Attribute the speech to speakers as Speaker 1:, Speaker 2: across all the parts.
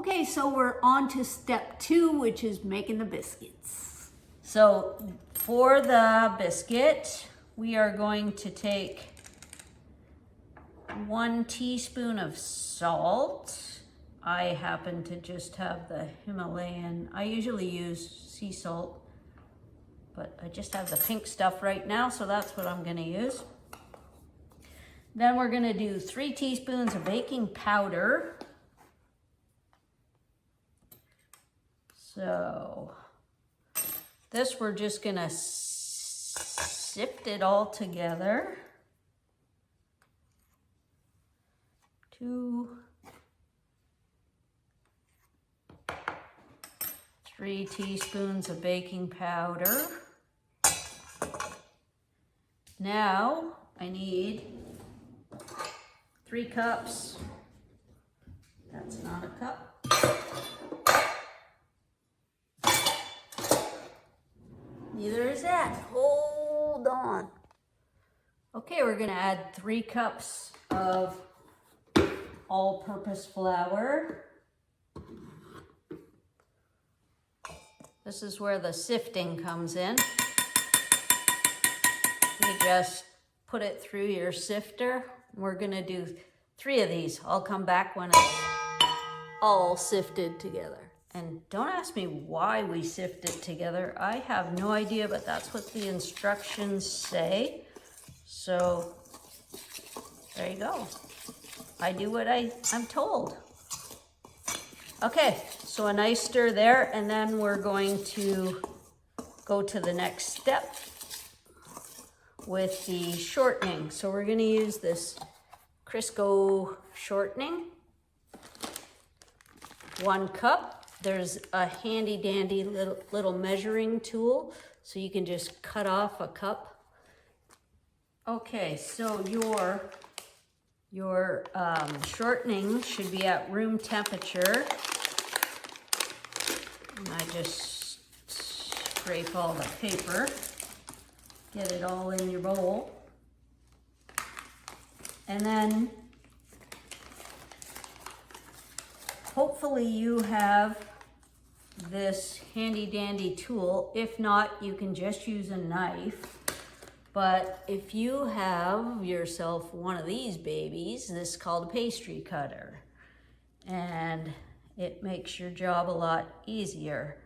Speaker 1: Okay, so we're on to step 2, which is making the biscuits.
Speaker 2: So for the biscuit, we are going to take 1 teaspoon of salt. I happen to just have the Himalayan. I usually use sea salt, but I just have the pink stuff right now, so that's what I'm gonna use. Then we're gonna do 3 teaspoons of baking powder. So this we're just gonna sift it all together. 2, 3 teaspoons of baking powder. Now I need 3 cups. That's not a cup. Neither is that. Hold on. Okay, we're gonna add 3 cups of all-purpose flour. This is where the sifting comes in. You just put it through your sifter. We're gonna do 3 of these. I'll come back when it's all sifted together. And don't ask me why we sift it together. I have no idea, but that's what the instructions say. So there you go. I do what I'm told. Okay, so a nice stir there, and then we're going to go to the next step with the shortening. So we're gonna use this Crisco shortening. 1 cup. There's a handy dandy little measuring tool, so you can just cut off a cup. Okay, so your shortening should be at room temperature. And I just scrape all the paper, get it all in your bowl. And then hopefully you have this handy dandy tool. If not, you can just use a knife. But if you have yourself one of these babies, this is called a pastry cutter. And it makes your job a lot easier.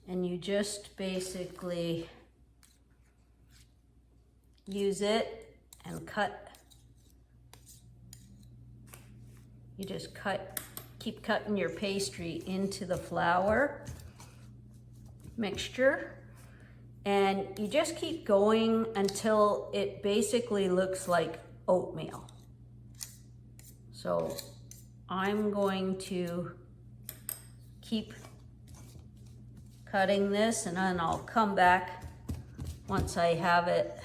Speaker 2: And you just basically use it and cut. You just keep cutting your pastry into the flour mixture, and you just keep going until it basically looks like oatmeal. So I'm going to keep cutting this, and then I'll come back once I have it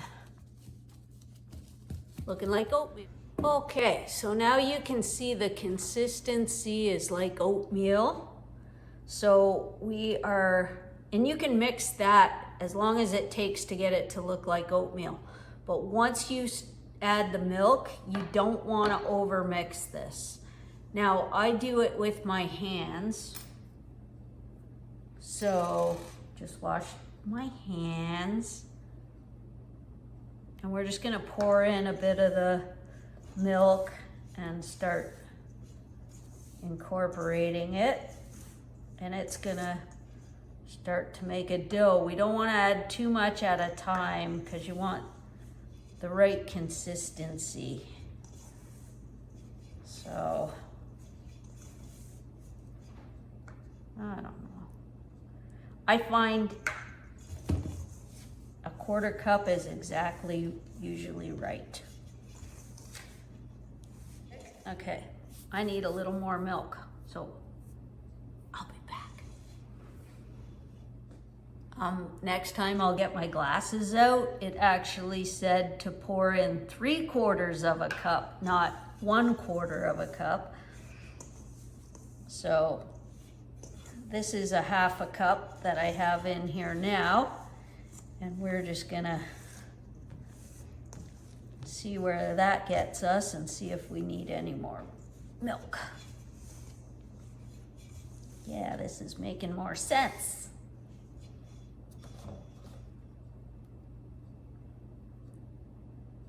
Speaker 2: looking like oatmeal. Okay, so now you can see the consistency is like oatmeal. So and you can mix that as long as it takes to get it to look like oatmeal. But once you add the milk, you don't want to over mix this. Now I do it with my hands. So just wash my hands. And we're just gonna pour in a bit of the milk and start incorporating it, and it's gonna start to make a dough. We don't want to add too much at a time because you want the right consistency. So I don't know. I find a 1/4 cup is exactly usually right. Okay, I need a little more milk, so I'll be back. Next time I'll get my glasses out. It actually said to pour in 3/4 of a cup, not 1/4 of a cup. So this is a 1/2 cup that I have in here now, and we're just gonna see where that gets us and see if we need any more milk. Yeah, this is making more sense.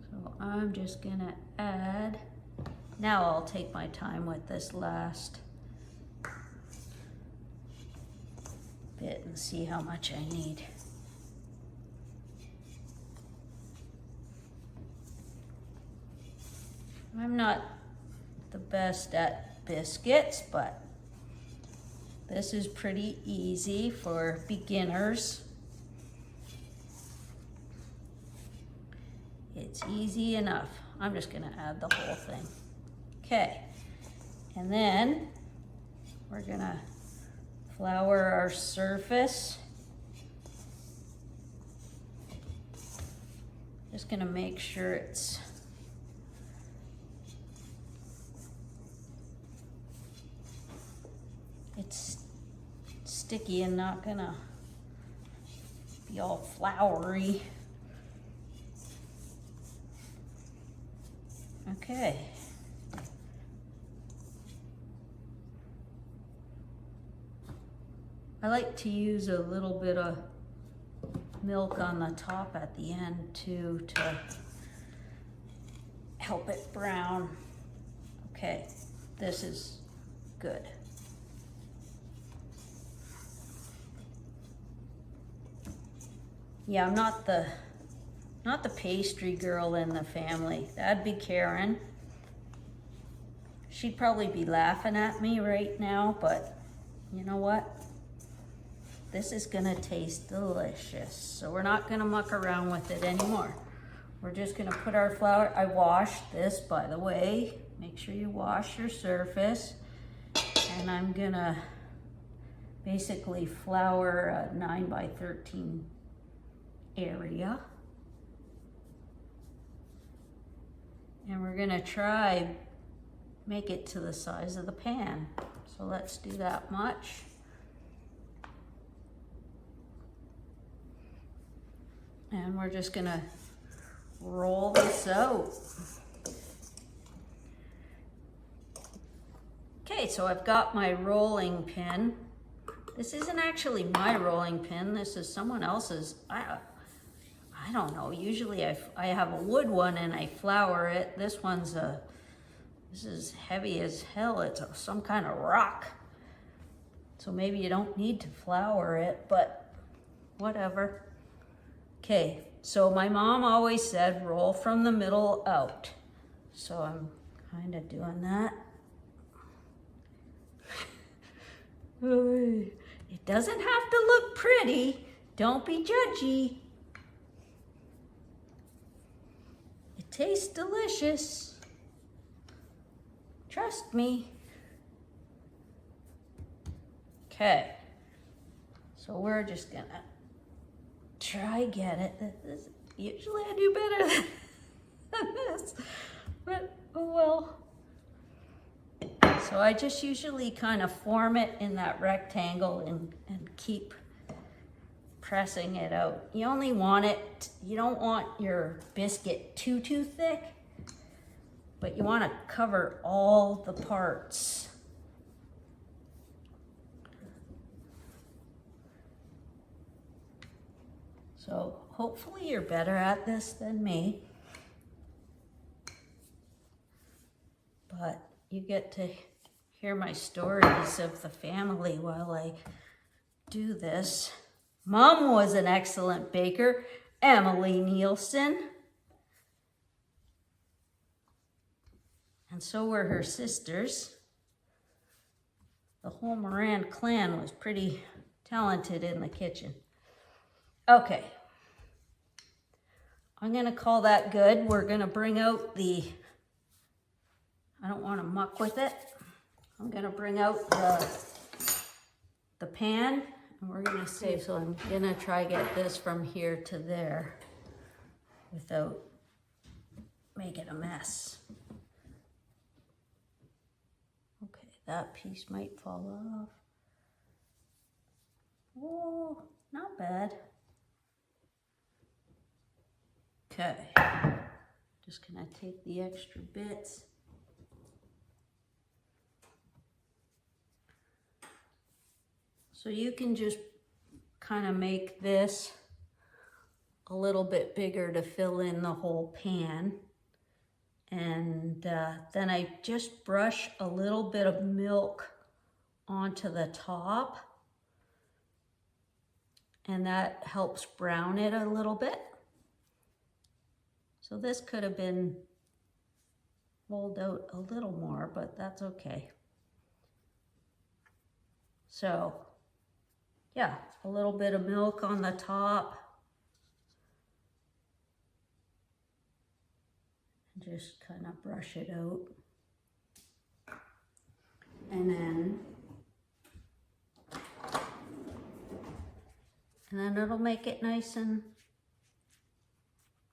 Speaker 2: So I'm just gonna add, now I'll take my time with this last bit and see how much I need. I'm not the best at biscuits, but this is pretty easy for beginners. It's easy enough. I'm just gonna add the whole thing. Okay, and then we're gonna flour our surface. Just gonna make sure it's sticky and not gonna be all floury. Okay. I like to use a little bit of milk on the top at the end too to help it brown. Okay, this is good. Yeah, I'm not the pastry girl in the family. That'd be Karen. She'd probably be laughing at me right now, but you know what? This is gonna taste delicious. So we're not gonna muck around with it anymore. We're just gonna put our flour. I washed this, by the way. Make sure you wash your surface. And I'm gonna basically flour a 9 by 13 area. And we're gonna try make it to the size of the pan. So let's do that much. And we're just gonna roll this out. Okay, so I've got my rolling pin. This isn't actually my rolling pin. This is someone else's. I don't know. Usually I have a wood one and I flour it. This is heavy as hell. It's some kind of rock. So maybe you don't need to flour it, but whatever. Okay, so my mom always said roll from the middle out. So I'm kind of doing that. It doesn't have to look pretty. Don't be judgy. It tastes delicious. Trust me. Okay, so we're just gonna try get it. Usually I do better than this, but oh well. So I just usually kind of form it in that rectangle and keep pressing it out. You only want it, you don't want your biscuit too thick, but you want to cover all the parts. So hopefully you're better at this than me, but you get to hear my stories of the family while I do this. Mom was an excellent baker, Emily Nielsen. And so were her sisters. The whole Moran clan was pretty talented in the kitchen. Okay. I'm gonna call that good. We're gonna bring out I don't want to muck with it. I'm gonna bring out the pan and we're gonna save. So I'm gonna try get this from here to there without making a mess. Okay, that piece might fall off. Oh, not bad. Okay, just gonna take the extra bits. So you can just kind of make this a little bit bigger to fill in the whole pan. And then I just brush a little bit of milk onto the top. And that helps brown it a little bit. So this could have been rolled out a little more, but that's okay. So yeah, a little bit of milk on the top. Just kind of brush it out. And then it'll make it nice and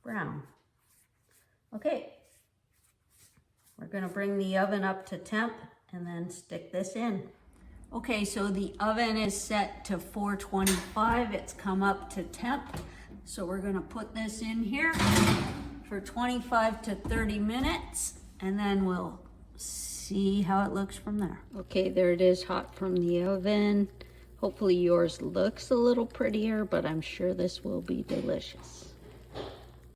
Speaker 2: brown. Okay, we're gonna bring the oven up to temp and then stick this in. Okay, so the oven is set to 425. It's come up to temp. So we're gonna put this in here for 25 to 30 minutes, and then we'll see how it looks from there. Okay, there it is, hot from the oven. Hopefully yours looks a little prettier, but I'm sure this will be delicious.